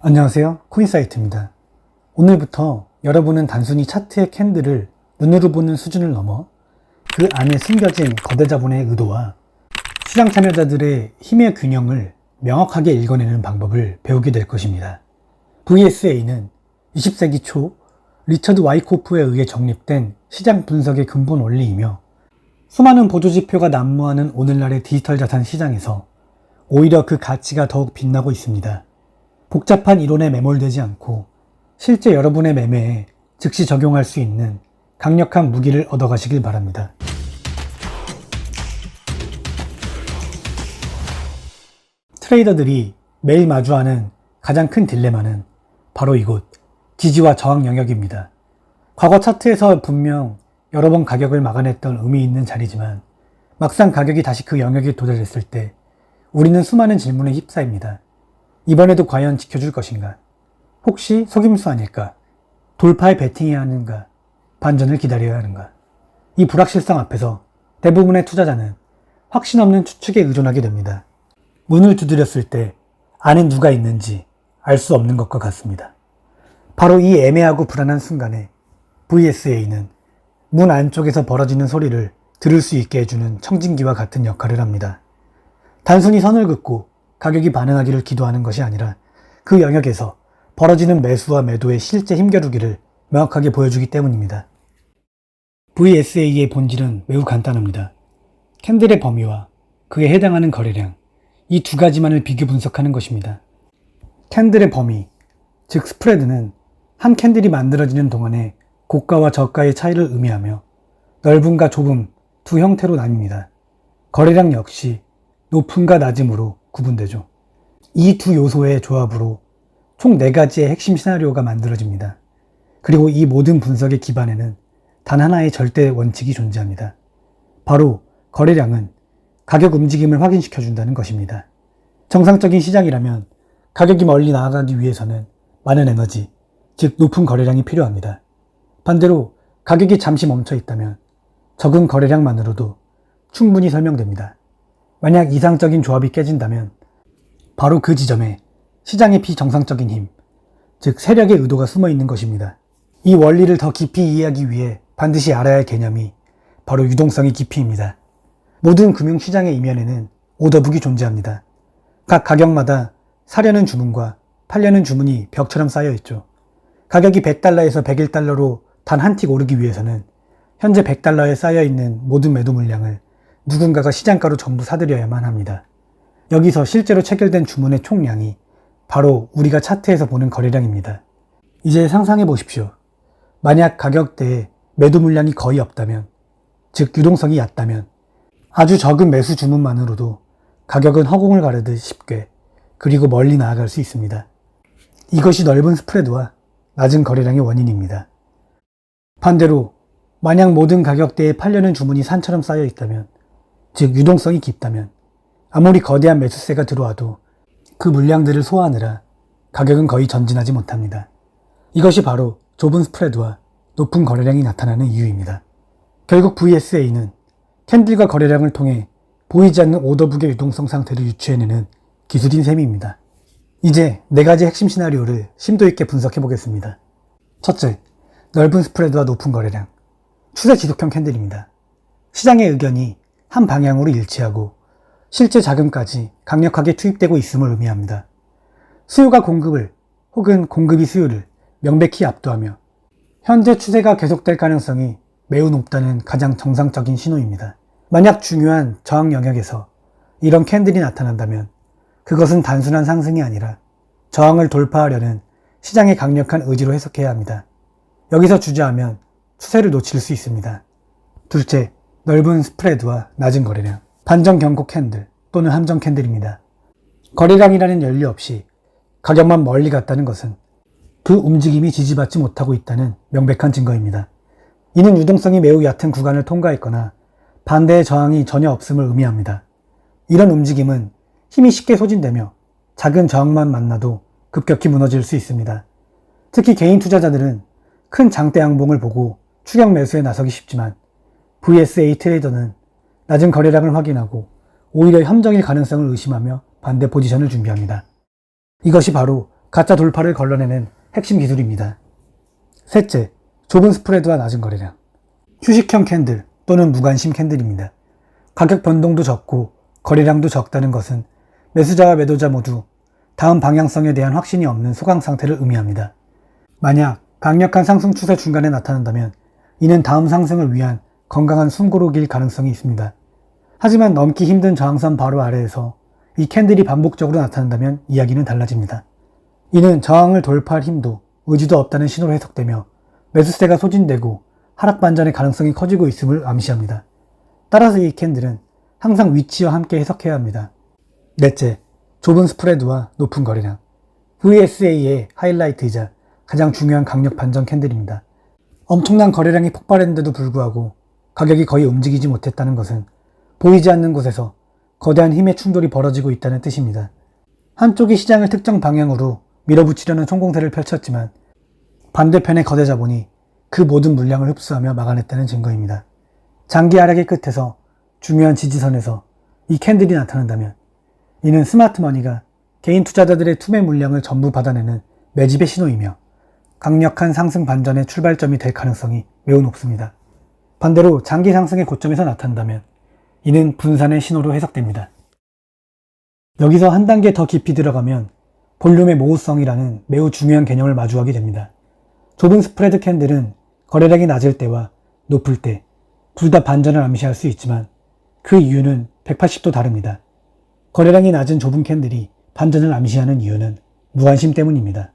안녕하세요. 코인사이트입니다. 오늘부터 여러분은 단순히 차트의 캔들을 눈으로 보는 수준을 넘어 그 안에 숨겨진 거대 자본의 의도와 시장 참여자들의 힘의 균형을 명확하게 읽어내는 방법을 배우게 될 것입니다. VSA는 20세기 초 리처드 와이코프에 의해 정립된 시장 분석의 근본 원리이며 수많은 보조지표가 난무하는 오늘날의 디지털 자산 시장에서 오히려 그 가치가 더욱 빛나고 있습니다. 복잡한 이론에 매몰되지 않고 실제 여러분의 매매에 즉시 적용할 수 있는 강력한 무기를 얻어가시길 바랍니다. 트레이더들이 매일 마주하는 가장 큰 딜레마는 바로 이곳 지지와 저항 영역입니다. 과거 차트에서 분명 여러 번 가격을 막아냈던 의미 있는 자리지만 막상 가격이 다시 그 영역에 도달했을 때 우리는 수많은 질문에 휩싸입니다. 이번에도 과연 지켜줄 것인가? 혹시 속임수 아닐까? 돌파에 베팅해야 하는가? 반전을 기다려야 하는가? 이 불확실성 앞에서 대부분의 투자자는 확신 없는 추측에 의존하게 됩니다. 문을 두드렸을 때 안에 누가 있는지 알 수 없는 것과 같습니다. 바로 이 애매하고 불안한 순간에 VSA는 문 안쪽에서 벌어지는 소리를 들을 수 있게 해주는 청진기와 같은 역할을 합니다. 단순히 선을 긋고 가격이 반응하기를 기도하는 것이 아니라 그 영역에서 벌어지는 매수와 매도의 실제 힘겨루기를 명확하게 보여주기 때문입니다. VSA의 본질은 매우 간단합니다. 캔들의 범위와 그에 해당하는 거래량, 이 두 가지만을 비교 분석하는 것입니다. 캔들의 범위, 즉 스프레드는 한 캔들이 만들어지는 동안의 고가와 저가의 차이를 의미하며 넓음과 좁음 두 형태로 나뉩니다. 거래량 역시 높음과 낮음으로 구분되죠. 이 두 요소의 조합으로 총 4가지의 핵심 시나리오가 만들어집니다. 그리고 이 모든 분석의 기반에는 단 하나의 절대 원칙이 존재합니다. 바로 거래량은 가격 움직임을 확인시켜준다는 것입니다. 정상적인 시장이라면 가격이 멀리 나아가기 위해서는 많은 에너지, 즉 높은 거래량이 필요합니다. 반대로 가격이 잠시 멈춰 있다면 적은 거래량만으로도 충분히 설명됩니다. 만약 이상적인 조합이 깨진다면 바로 그 지점에 시장의 비정상적인 힘, 즉 세력의 의도가 숨어 있는 것입니다. 이 원리를 더 깊이 이해하기 위해 반드시 알아야 할 개념이 바로 유동성의 깊이입니다. 모든 금융시장의 이면에는 오더북이 존재합니다. 각 가격마다 사려는 주문과 팔려는 주문이 벽처럼 쌓여 있죠. 가격이 100달러에서 101달러로 단 한 틱 오르기 위해서는 현재 100달러에 쌓여 있는 모든 매도 물량을 누군가가 시장가로 전부 사들여야만 합니다. 여기서 실제로 체결된 주문의 총량이 바로 우리가 차트에서 보는 거래량입니다. 이제 상상해 보십시오. 만약 가격대에 매도 물량이 거의 없다면, 즉 유동성이 얕다면 아주 적은 매수 주문만으로도 가격은 허공을 가르듯 쉽게 그리고 멀리 나아갈 수 있습니다. 이것이 넓은 스프레드와 낮은 거래량의 원인입니다. 반대로 만약 모든 가격대에 팔려는 주문이 산처럼 쌓여 있다면, 즉 유동성이 깊다면 아무리 거대한 매수세가 들어와도 그 물량들을 소화하느라 가격은 거의 전진하지 못합니다. 이것이 바로 좁은 스프레드와 높은 거래량이 나타나는 이유입니다. 결국 VSA는 캔들과 거래량을 통해 보이지 않는 오더북의 유동성 상태를 유추해내는 기술인 셈입니다. 이제 4가지 핵심 시나리오를 심도 있게 분석해 보겠습니다. 첫째, 넓은 스프레드와 높은 거래량. 추세 지속형 캔들입니다. 시장의 의견이 한 방향으로 일치하고 실제 자금까지 강력하게 투입되고 있음을 의미합니다. 수요가 공급을 혹은 공급이 수요를 명백히 압도하며 현재 추세가 계속될 가능성이 매우 높다는 가장 정상적인 신호입니다. 만약 중요한 저항 영역에서 이런 캔들이 나타난다면 그것은 단순한 상승이 아니라 저항을 돌파하려는 시장의 강력한 의지로 해석해야 합니다. 여기서 주저하면 추세를 놓칠 수 있습니다. 둘째, 넓은 스프레드와 낮은 거래량. 반전 경고 캔들 또는 함정 캔들입니다. 거래량이라는 연료 없이 가격만 멀리 갔다는 것은 그 움직임이 지지받지 못하고 있다는 명백한 증거입니다. 이는 유동성이 매우 얕은 구간을 통과했거나 반대의 저항이 전혀 없음을 의미합니다. 이런 움직임은 힘이 쉽게 소진되며 작은 저항만 만나도 급격히 무너질 수 있습니다. 특히 개인 투자자들은 큰 장대 양봉을 보고 추격 매수에 나서기 쉽지만 VSA 트레이더는 낮은 거래량을 확인하고 오히려 함정일 가능성을 의심하며 반대 포지션을 준비합니다. 이것이 바로 가짜 돌파를 걸러내는 핵심 기술입니다. 셋째, 좁은 스프레드와 낮은 거래량. 휴식형 캔들 또는 무관심 캔들입니다. 가격 변동도 적고 거래량도 적다는 것은 매수자와 매도자 모두 다음 방향성에 대한 확신이 없는 소강 상태를 의미합니다. 만약 강력한 상승 추세 중간에 나타난다면 이는 다음 상승을 위한 건강한 숨고르기일 가능성이 있습니다. 하지만 넘기 힘든 저항선 바로 아래에서 이 캔들이 반복적으로 나타난다면 이야기는 달라집니다. 이는 저항을 돌파할 힘도 의지도 없다는 신호로 해석되며 매수세가 소진되고 하락 반전의 가능성이 커지고 있음을 암시합니다. 따라서 이 캔들은 항상 위치와 함께 해석해야 합니다. 넷째, 좁은 스프레드와 높은 거래량. VSA의 하이라이트이자 가장 중요한 강력 반전 캔들입니다. 엄청난 거래량이 폭발했는데도 불구하고 가격이 거의 움직이지 못했다는 것은 보이지 않는 곳에서 거대한 힘의 충돌이 벌어지고 있다는 뜻입니다. 한쪽이 시장을 특정 방향으로 밀어붙이려는 총공세를 펼쳤지만 반대편의 거대 자본이 그 모든 물량을 흡수하며 막아냈다는 증거입니다. 장기 하락의 끝에서 중요한 지지선에서 이 캔들이 나타난다면 이는 스마트머니가 개인 투자자들의 투매 물량을 전부 받아내는 매집의 신호이며 강력한 상승 반전의 출발점이 될 가능성이 매우 높습니다. 반대로 장기 상승의 고점에서 나타난다면 이는 분산의 신호로 해석됩니다. 여기서 한 단계 더 깊이 들어가면 볼륨의 모호성이라는 매우 중요한 개념을 마주하게 됩니다. 좁은 스프레드 캔들은 거래량이 낮을 때와 높을 때 둘 다 반전을 암시할 수 있지만 그 이유는 180도 다릅니다. 거래량이 낮은 좁은 캔들이 반전을 암시하는 이유는 무관심 때문입니다.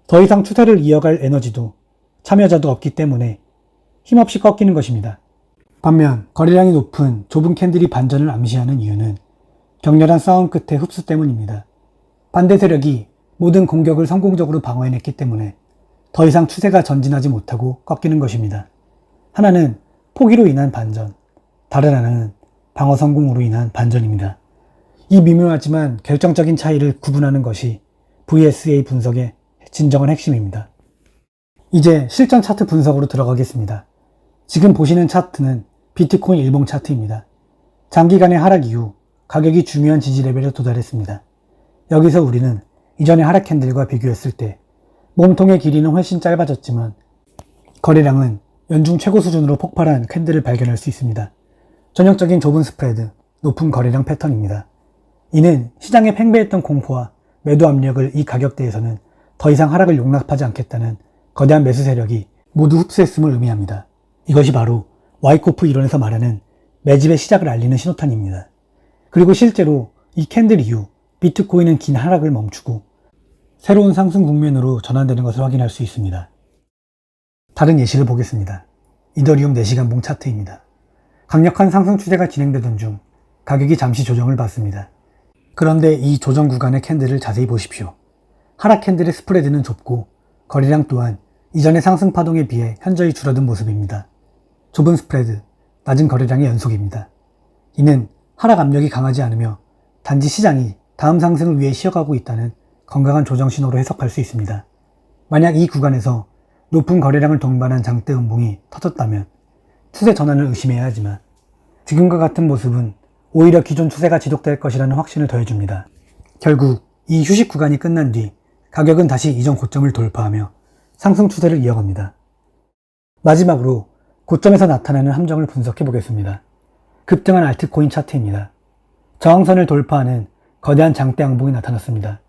더 이상 추세를 이어갈 에너지도 참여자도 없기 때문에 힘없이 꺾이는 것입니다. 반면 거래량이 높은 좁은 캔들이 반전을 암시하는 이유는 격렬한 싸움 끝의 흡수 때문입니다. 반대 세력이 모든 공격을 성공적으로 방어해냈기 때문에 더 이상 추세가 전진하지 못하고 꺾이는 것입니다. 하나는 포기로 인한 반전, 다른 하나는 방어 성공으로 인한 반전입니다. 이 미묘하지만 결정적인 차이를 구분하는 것이 VSA 분석의 진정한 핵심입니다. 이제 실전 차트 분석으로 들어가겠습니다. 지금 보시는 차트는 비트코인 일봉 차트입니다. 장기간의 하락 이후 가격이 중요한 지지 레벨에 도달했습니다. 여기서 우리는 이전의 하락 캔들과 비교했을 때 몸통의 길이는 훨씬 짧아졌지만 거래량은 연중 최고 수준으로 폭발한 캔들을 발견할 수 있습니다. 전형적인 좁은 스프레드, 높은 거래량 패턴입니다. 이는 시장에 팽배했던 공포와 매도 압력을 이 가격대에서는 더 이상 하락을 용납하지 않겠다는 거대한 매수 세력이 모두 흡수했음을 의미합니다. 이것이 바로 와이코프 이론에서 말하는 매집의 시작을 알리는 신호탄입니다. 그리고 실제로 이 캔들 이후 비트코인은 긴 하락을 멈추고 새로운 상승 국면으로 전환되는 것을 확인할 수 있습니다. 다른 예시를 보겠습니다. 이더리움 4시간봉 차트입니다. 강력한 상승 추세가 진행되던 중 가격이 잠시 조정을 받습니다. 그런데 이 조정 구간의 캔들을 자세히 보십시오. 하락 캔들의 스프레드는 좁고 거래량 또한 이전의 상승 파동에 비해 현저히 줄어든 모습입니다. 좁은 스프레드, 낮은 거래량의 연속입니다. 이는 하락 압력이 강하지 않으며 단지 시장이 다음 상승을 위해 쉬어가고 있다는 건강한 조정 신호로 해석할 수 있습니다. 만약 이 구간에서 높은 거래량을 동반한 장대 음봉이 터졌다면 추세 전환을 의심해야 하지만 지금과 같은 모습은 오히려 기존 추세가 지속될 것이라는 확신을 더해줍니다. 결국 이 휴식 구간이 끝난 뒤 가격은 다시 이전 고점을 돌파하며 상승 추세를 이어갑니다. 마지막으로 고점에서 나타나는 함정을 분석해 보겠습니다. 급등한 알트코인 차트입니다. 저항선을 돌파하는 거대한 장대 양봉이 나타났습니다.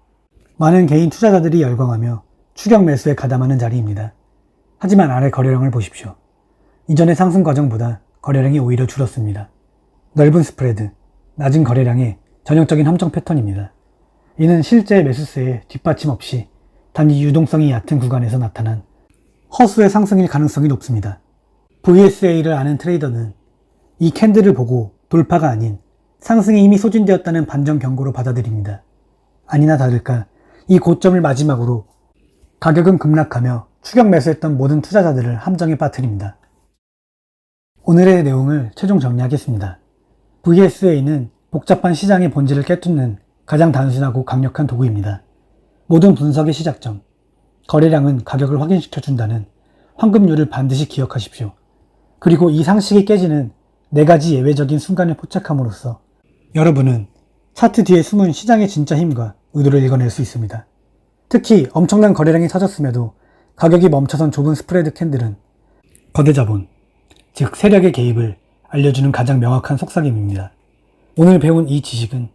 많은 개인 투자자들이 열광하며 추격 매수에 가담하는 자리입니다. 하지만 아래 거래량을 보십시오. 이전의 상승 과정보다 거래량이 오히려 줄었습니다. 넓은 스프레드, 낮은 거래량의 전형적인 함정 패턴입니다. 이는 실제 매수세에 뒷받침 없이 단지 유동성이 얕은 구간에서 나타난 허수의 상승일 가능성이 높습니다. VSA를 아는 트레이더는 이 캔들을 보고 돌파가 아닌 상승이 이미 소진되었다는 반전 경고로 받아들입니다. 아니나 다를까 이 고점을 마지막으로 가격은 급락하며 추격 매수했던 모든 투자자들을 함정에 빠뜨립니다. 오늘의 내용을 최종 정리하겠습니다. VSA는 복잡한 시장의 본질을 깨뚫는 가장 단순하고 강력한 도구입니다. 모든 분석의 시작점, 거래량은 가격을 확인시켜준다는 황금률을 반드시 기억하십시오. 그리고 이 상식이 깨지는 4가지 예외적인 순간을 포착함으로써 여러분은 차트 뒤에 숨은 시장의 진짜 힘과 의도를 읽어낼 수 있습니다. 특히 엄청난 거래량이 터졌음에도 가격이 멈춰선 좁은 스프레드 캔들은 거대 자본, 즉 세력의 개입을 알려주는 가장 명확한 속삭임입니다. 오늘 배운 이 지식은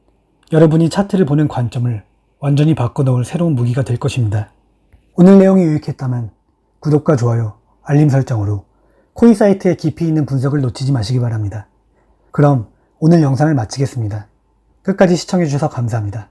여러분이 차트를 보는 관점을 완전히 바꿔놓을 새로운 무기가 될 것입니다. 오늘 내용이 유익했다면 구독과 좋아요, 알림 설정으로 코인 사이트의 깊이 있는 분석을 놓치지 마시기 바랍니다. 그럼 오늘 영상을 마치겠습니다. 끝까지 시청해주셔서 감사합니다.